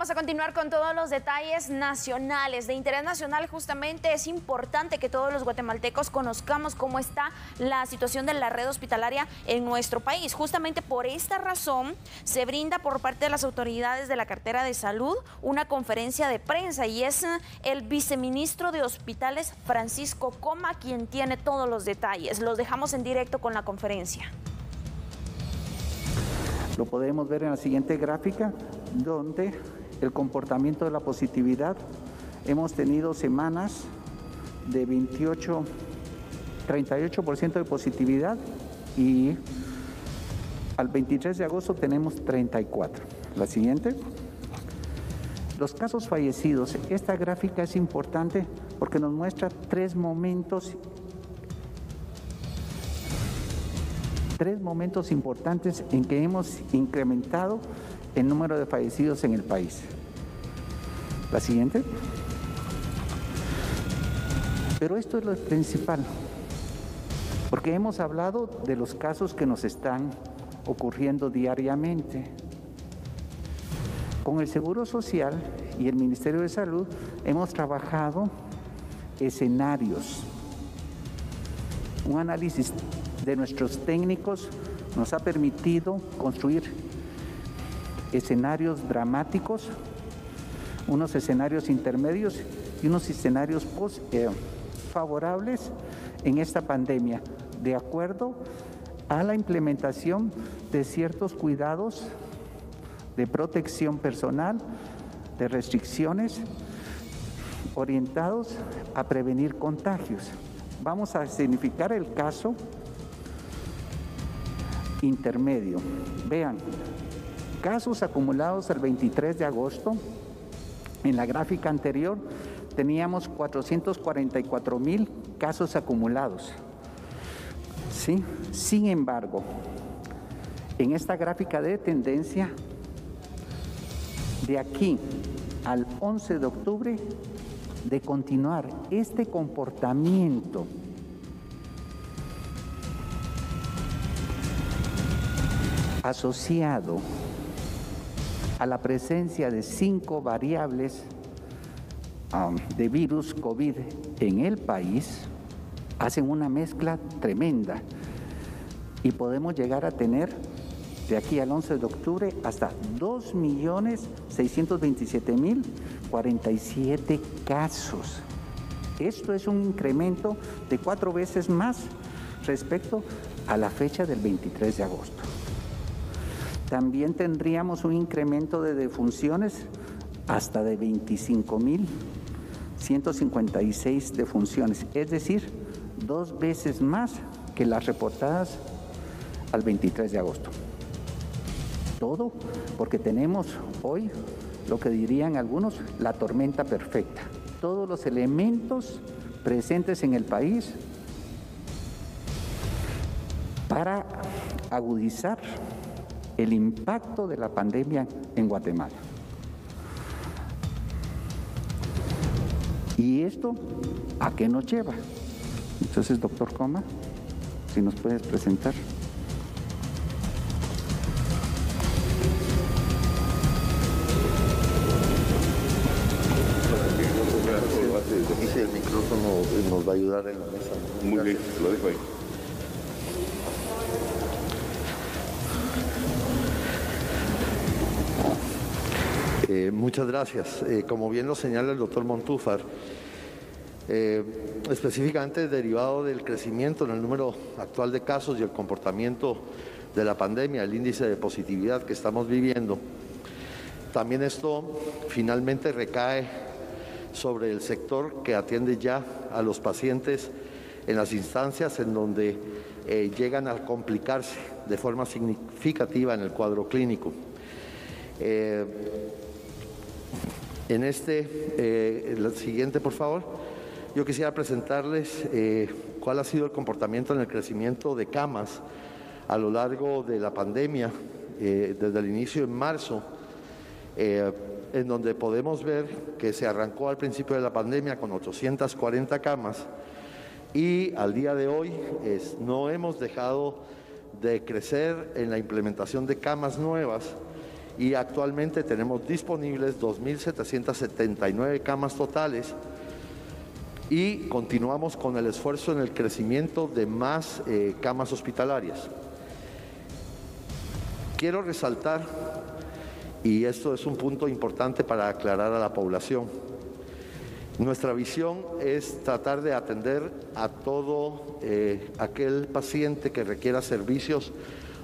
Vamos a continuar con todos los detalles nacionales. De interés nacional, justamente es importante que todos los guatemaltecos conozcamos cómo está la situación de la red hospitalaria en nuestro país. Justamente por esta razón se brinda por parte de las autoridades de la cartera de salud una conferencia de prensa y es el viceministro de Hospitales, Francisco Coma, quien tiene todos los detalles. Los dejamos en directo con la conferencia. Lo podemos ver en la siguiente gráfica, donde el comportamiento de la positividad, hemos tenido semanas de 38% de positividad y al 23 de agosto tenemos 34. La siguiente. Los casos fallecidos. Esta gráfica es importante porque nos muestra tres momentos importantes en que hemos incrementado el número de fallecidos en el país. La siguiente. Pero esto es lo principal, porque hemos hablado de los casos que nos están ocurriendo diariamente. Con el Seguro Social y el Ministerio de Salud hemos trabajado escenarios. Un análisis de nuestros técnicos nos ha permitido construir escenarios dramáticos, unos escenarios intermedios y unos escenarios favorables en esta pandemia, de acuerdo a la implementación de ciertos cuidados de protección personal, de restricciones orientados a prevenir contagios. Vamos a significar el caso intermedio. Vean, casos acumulados el 23 de agosto, en la gráfica anterior teníamos 444,000 casos acumulados. ¿Sí? Sin embargo, en esta gráfica de tendencia, de aquí al 11 de octubre, de continuar este comportamiento asociado a la presencia de 5 variables de virus COVID en el país, hacen una mezcla tremenda y podemos llegar a tener de aquí al 11 de octubre hasta 2.627.047 casos. Esto es un incremento de 4 veces más respecto a la fecha del 23 de agosto. También tendríamos un incremento de defunciones hasta de 25.156 defunciones, es decir, 2 veces más que las reportadas al 23 de agosto. Todo porque tenemos hoy, lo que dirían algunos, la tormenta perfecta. Todos los elementos presentes en el país para agudizar el impacto de la pandemia en Guatemala. ¿Y esto a qué nos lleva? Entonces, doctor Coma, si nos puedes presentar. El micrófono nos va a ayudar en la mesa. Muy bien, lo dejo ahí. Muchas gracias. Como bien lo señala el doctor Montúfar, específicamente derivado del crecimiento en el número actual de casos y el comportamiento de la pandemia, el índice de positividad que estamos viviendo, también esto finalmente recae sobre el sector que atiende ya a los pacientes en las instancias en donde llegan a complicarse de forma significativa en el cuadro clínico. En la siguiente, por favor, yo quisiera presentarles cuál ha sido el comportamiento en el crecimiento de camas a lo largo de la pandemia, desde el inicio en marzo, en donde podemos ver que se arrancó al principio de la pandemia con 840 camas y al día de hoy no hemos dejado de crecer en la implementación de camas nuevas y actualmente tenemos disponibles 2.779 camas totales y continuamos con el esfuerzo en el crecimiento de más camas hospitalarias. Quiero resaltar, y esto es un punto importante para aclarar a la población, nuestra visión es tratar de atender a todo aquel paciente que requiera servicios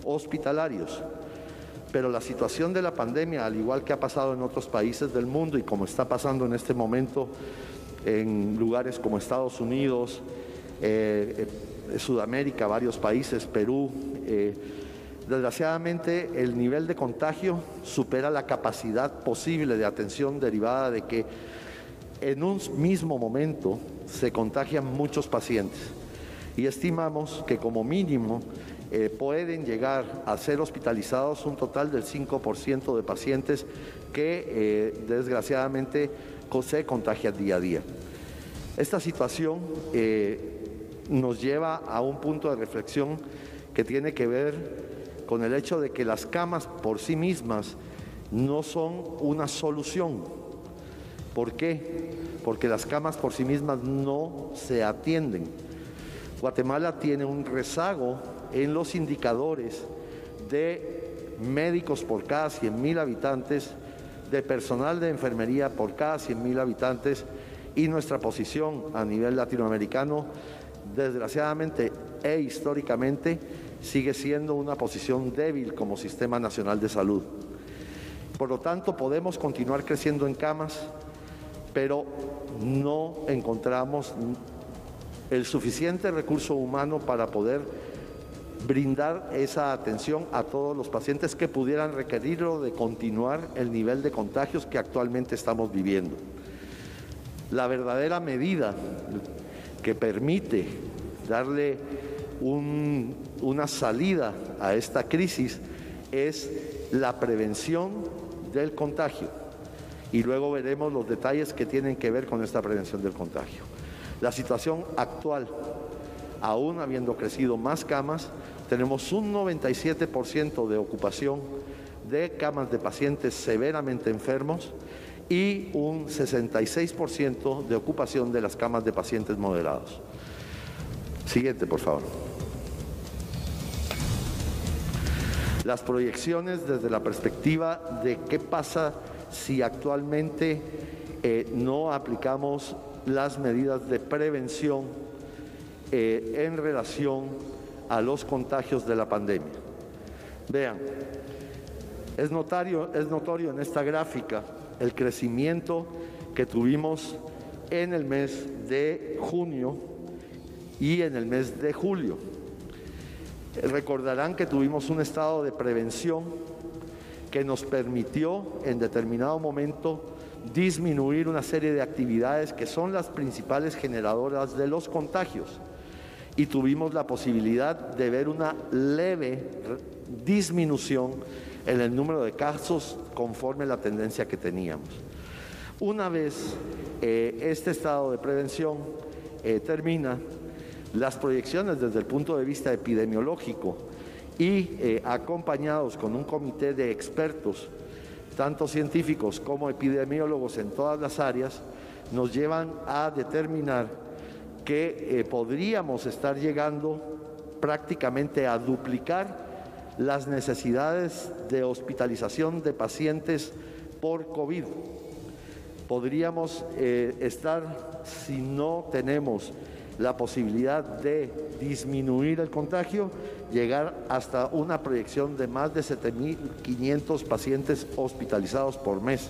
hospitalarios. Pero la situación de la pandemia, al igual que ha pasado en otros países del mundo y como está pasando en este momento en lugares como Estados Unidos, Sudamérica, varios países, Perú, desgraciadamente el nivel de contagio supera la capacidad posible de atención derivada de que en un mismo momento se contagian muchos pacientes y estimamos que como mínimo pueden llegar a ser hospitalizados un total del 5% de pacientes que desgraciadamente se contagian día a día. Esta situación nos lleva a un punto de reflexión que tiene que ver con el hecho de que las camas por sí mismas no son una solución. ¿Por qué? Porque las camas por sí mismas no se atienden. Guatemala tiene un rezago en los indicadores de médicos por cada 100.000 habitantes, de personal de enfermería por cada 100.000 habitantes y nuestra posición a nivel latinoamericano, desgraciadamente e históricamente, sigue siendo una posición débil como Sistema Nacional de Salud. Por lo tanto, podemos continuar creciendo en camas, pero no encontramos el suficiente recurso humano para poder brindar esa atención a todos los pacientes que pudieran requerirlo de continuar el nivel de contagios que actualmente estamos viviendo. La verdadera medida que permite darle una salida a esta crisis es la prevención del contagio. Y luego veremos los detalles que tienen que ver con esta prevención del contagio. La situación actual, aún habiendo crecido más camas, tenemos un 97% de ocupación de camas de pacientes severamente enfermos y un 66% de ocupación de las camas de pacientes moderados. Siguiente, por favor. Las proyecciones desde la perspectiva de qué pasa si actualmente no aplicamos las medidas de prevención en relación a los contagios de la pandemia. Vean, es notorio en esta gráfica el crecimiento que tuvimos en el mes de junio y en el mes de julio. Recordarán que tuvimos un estado de prevención que nos permitió en determinado momento disminuir una serie de actividades que son las principales generadoras de los contagios y tuvimos la posibilidad de ver una leve disminución en el número de casos conforme a la tendencia que teníamos. Una vez este estado de prevención termina, las proyecciones desde el punto de vista epidemiológico y acompañados con un comité de expertos, tanto científicos como epidemiólogos en todas las áreas, nos llevan a determinar que podríamos estar llegando prácticamente a duplicar las necesidades de hospitalización de pacientes por COVID. Podríamos estar, si no tenemos la posibilidad de disminuir el contagio, llegar hasta una proyección de más de 7.500 pacientes hospitalizados por mes,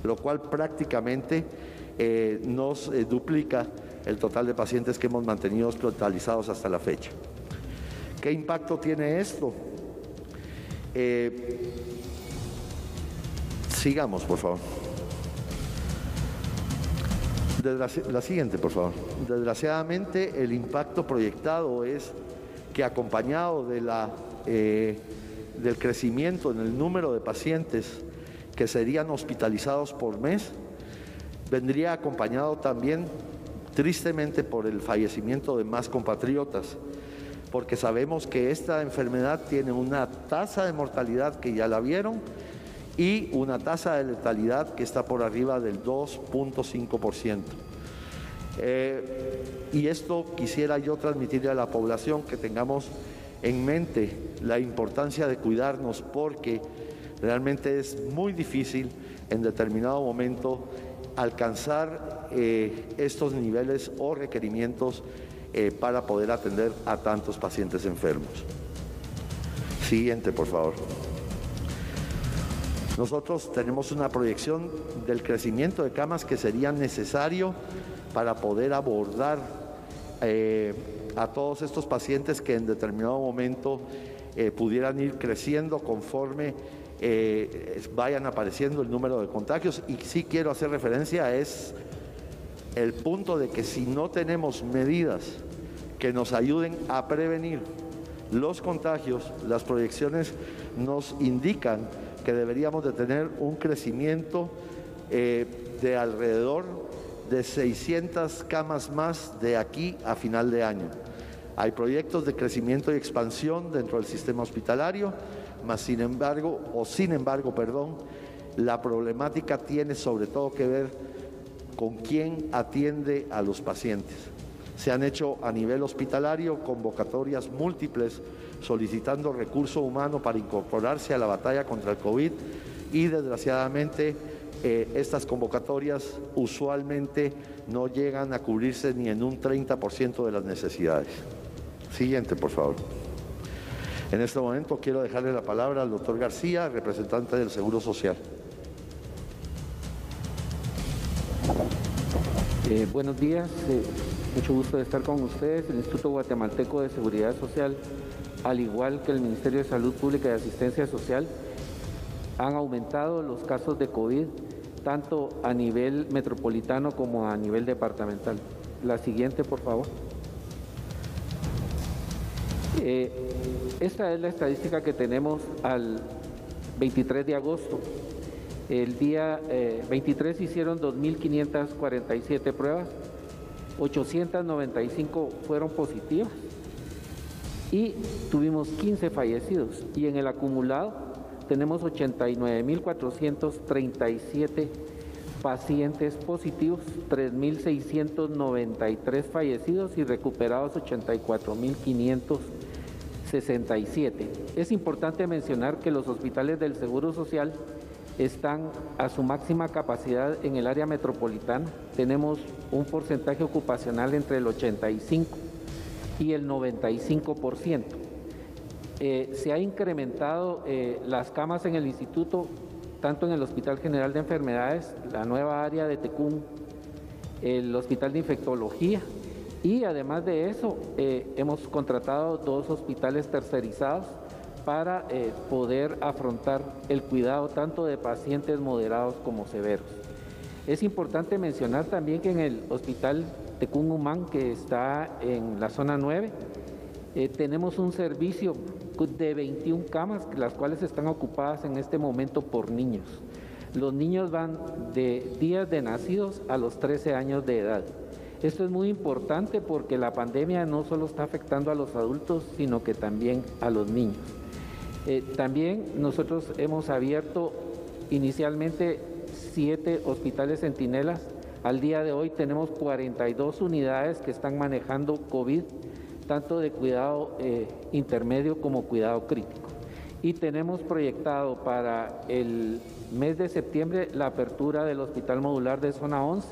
lo cual prácticamente nos duplica el total de pacientes que hemos mantenido hospitalizados hasta la fecha. ¿Qué impacto tiene esto? Sigamos, por favor. La siguiente, por favor. Desgraciadamente, el impacto proyectado es que acompañado de del crecimiento en el número de pacientes que serían hospitalizados por mes, vendría acompañado también, tristemente, por el fallecimiento de más compatriotas, porque sabemos que esta enfermedad tiene una tasa de mortalidad que ya la vieron y una tasa de letalidad que está por arriba del 2.5%. Y esto quisiera yo transmitirle a la población, que tengamos en mente la importancia de cuidarnos, porque realmente es muy difícil en determinado momento alcanzar estos niveles o requerimientos para poder atender a tantos pacientes enfermos. Siguiente, por favor. Nosotros tenemos una proyección del crecimiento de camas que sería necesario para poder abordar a todos estos pacientes que en determinado momento pudieran ir creciendo conforme vayan apareciendo el número de contagios. Y sí quiero hacer referencia a el punto de que si no tenemos medidas que nos ayuden a prevenir los contagios, las proyecciones nos indican que deberíamos de tener un crecimiento de alrededor de 600 camas más de aquí a final de año. Hay proyectos de crecimiento y expansión dentro del sistema hospitalario, sin embargo, la problemática tiene sobre todo que ver con quién atiende a los pacientes. Se han hecho a nivel hospitalario convocatorias múltiples solicitando recurso humano para incorporarse a la batalla contra el COVID y desgraciadamente estas convocatorias usualmente no llegan a cubrirse ni en un 30% de las necesidades. Siguiente, por favor. En este momento quiero dejarle la palabra al doctor García, representante del Seguro Social. Buenos días, mucho gusto de estar con ustedes. El Instituto Guatemalteco de Seguridad Social, al igual que el Ministerio de Salud Pública y Asistencia Social, han aumentado los casos de COVID, tanto a nivel metropolitano como a nivel departamental. La siguiente, por favor. Esta es la estadística que tenemos al 23 de agosto. El día 23 hicieron 2.547 pruebas, 895 fueron positivas y tuvimos 15 fallecidos. Y en el acumulado tenemos 89.437 pacientes positivos, 3.693 fallecidos y recuperados 84.567. Es importante mencionar que los hospitales del Seguro Social están a su máxima capacidad en el área metropolitana. Tenemos un porcentaje ocupacional entre el 85 y el 95%. Se ha incrementado las camas en el instituto, tanto en el Hospital General de Enfermedades, la nueva área de Tecún, el Hospital de Infectología, y además de eso hemos contratado 2 hospitales tercerizados para poder afrontar el cuidado tanto de pacientes moderados como severos. Es importante mencionar también que en el Hospital Tecún Umán, que está en la zona 9, tenemos un servicio de 21 camas, las cuales están ocupadas en este momento por niños. Los niños van de días de nacidos a los 13 años de edad. Esto es muy importante porque la pandemia no solo está afectando a los adultos, sino que también a los niños. También nosotros hemos abierto inicialmente 7 hospitales centinelas. Al día de hoy tenemos 42 unidades que están manejando COVID, tanto de cuidado intermedio como cuidado crítico. Y tenemos proyectado para el mes de septiembre la apertura del Hospital Modular de Zona 11,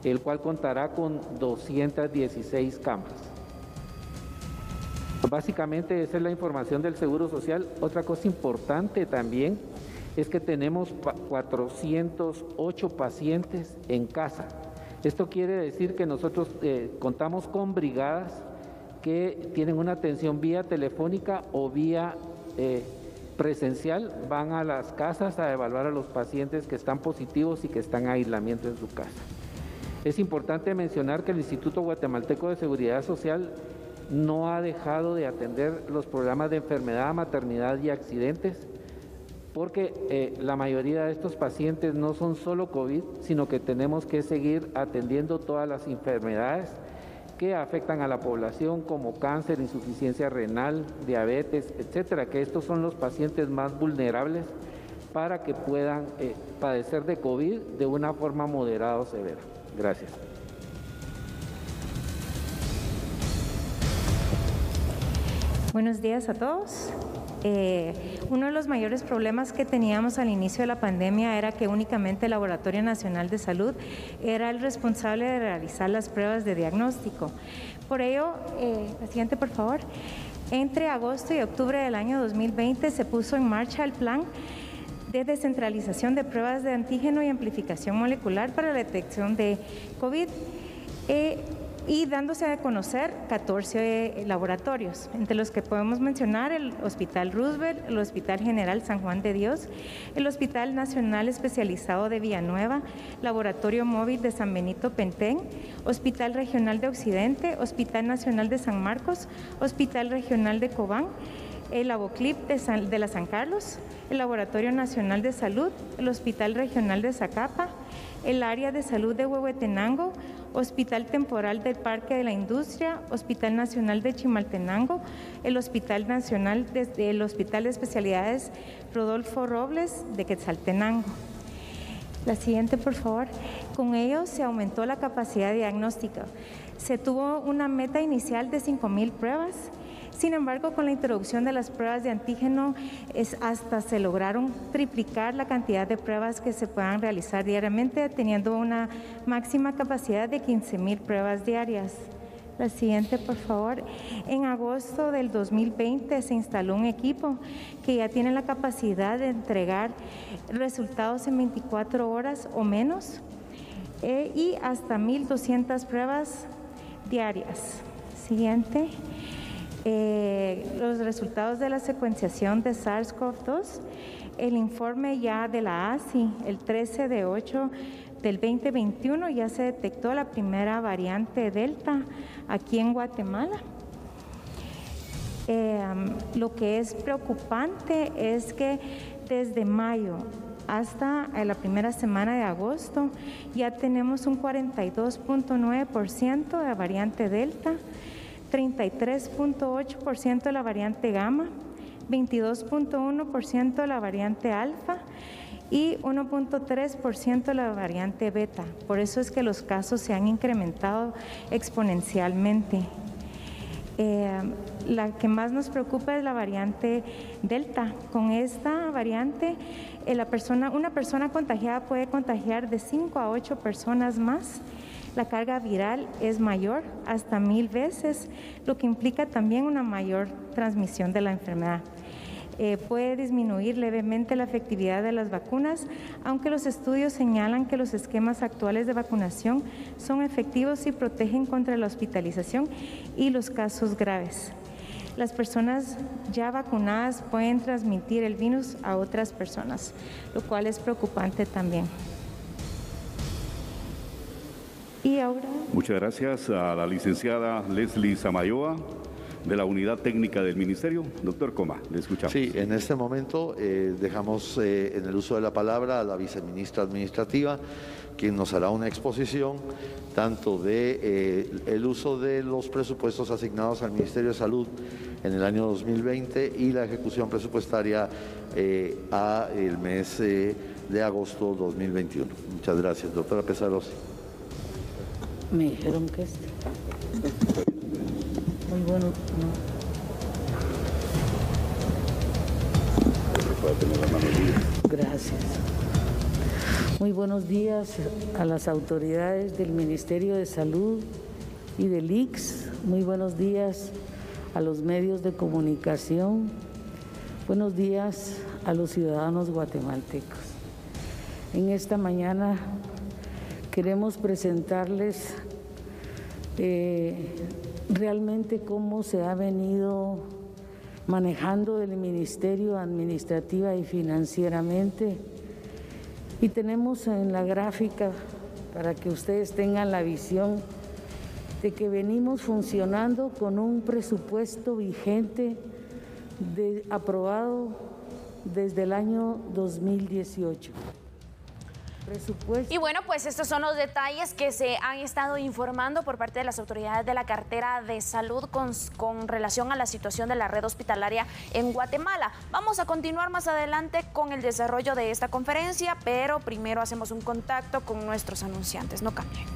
el cual contará con 216 camas. Básicamente esa es la información del Seguro Social. Otra cosa importante también es que tenemos 408 pacientes en casa. Esto quiere decir que nosotros contamos con brigadas que tienen una atención vía telefónica o vía presencial, van a las casas a evaluar a los pacientes que están positivos y que están en aislamiento en su casa. Es importante mencionar que el Instituto Guatemalteco de Seguridad Social no ha dejado de atender los programas de enfermedad, maternidad y accidentes, porque la mayoría de estos pacientes no son solo COVID, sino que tenemos que seguir atendiendo todas las enfermedades que afectan a la población, como cáncer, insuficiencia renal, diabetes, etcétera, que estos son los pacientes más vulnerables para que puedan padecer de COVID de una forma moderada o severa. Gracias. Buenos días a todos. Uno de los mayores problemas que teníamos al inicio de la pandemia era que únicamente el Laboratorio Nacional de Salud era el responsable de realizar las pruebas de diagnóstico. Por ello, la siguiente por favor, entre agosto y octubre del año 2020 se puso en marcha el plan de descentralización de pruebas de antígeno y amplificación molecular para la detección de COVID. Y dándose a conocer 14 laboratorios, entre los que podemos mencionar el Hospital Roosevelt, el Hospital General San Juan de Dios, el Hospital Nacional Especializado de Villanueva, Laboratorio Móvil de San Benito Pentén, Hospital Regional de Occidente, Hospital Nacional de San Marcos, Hospital Regional de Cobán, el Laboclip de la San Carlos, el Laboratorio Nacional de Salud, el Hospital Regional de Zacapa, el Área de Salud de Huehuetenango, Hospital Temporal del Parque de la Industria, Hospital Nacional de Chimaltenango, el Hospital Nacional el Hospital de Especialidades Rodolfo Robles de Quetzaltenango. La siguiente, por favor. Con ello se aumentó la capacidad diagnóstica. Se tuvo una meta inicial de 5,000 pruebas. Sin embargo, con la introducción de las pruebas de antígeno, hasta se lograron triplicar la cantidad de pruebas que se puedan realizar diariamente, teniendo una máxima capacidad de 15,000 pruebas diarias. La siguiente, por favor. En agosto del 2020 se instaló un equipo que ya tiene la capacidad de entregar resultados en 24 horas o menos y hasta 1,200 pruebas diarias. Siguiente. Los resultados de la secuenciación de SARS-CoV-2, el informe ya de la ASI, el 13/8 del 2021 ya se detectó la primera variante Delta aquí en Guatemala. Lo que es preocupante es que desde mayo hasta la primera semana de agosto ya tenemos un 42.9% de la variante Delta, 33.8% de la variante Gamma, 22.1% de la variante Alfa y 1.3% de la variante Beta. Por eso es que los casos se han incrementado exponencialmente. La que más nos preocupa es la variante Delta. Con esta variante, una persona contagiada puede contagiar de 5 a 8 personas más. La carga viral es mayor, hasta 1,000 veces, lo que implica también una mayor transmisión de la enfermedad. Puede disminuir levemente la efectividad de las vacunas, aunque los estudios señalan que los esquemas actuales de vacunación son efectivos y protegen contra la hospitalización y los casos graves. Las personas ya vacunadas pueden transmitir el virus a otras personas, lo cual es preocupante también. Y ahora... Muchas gracias a la licenciada Leslie Samayoa, de la Unidad Técnica del Ministerio. Doctor Coma, le escuchamos. Sí, en este momento dejamos en el uso de la palabra a la viceministra administrativa, quien nos hará una exposición tanto de el uso de los presupuestos asignados al Ministerio de Salud en el año 2020 y la ejecución presupuestaria a el mes de agosto 2021. Muchas gracias, doctora Pesarosi. Me dijeron que muy bueno, no. Gracias. Muy buenos días a las autoridades del Ministerio de Salud y del ICS. Muy buenos días a los medios de comunicación. Buenos días a los ciudadanos guatemaltecos. En esta mañana queremos presentarles realmente cómo se ha venido manejando el Ministerio administrativa y financieramente. Y tenemos en la gráfica, para que ustedes tengan la visión, de que venimos funcionando con un presupuesto vigente aprobado desde el año 2018. presupuesto. Y bueno, pues estos son los detalles que se han estado informando por parte de las autoridades de la cartera de salud con relación a la situación de la red hospitalaria en Guatemala. Vamos a continuar más adelante con el desarrollo de esta conferencia, pero primero hacemos un contacto con nuestros anunciantes. No cambien.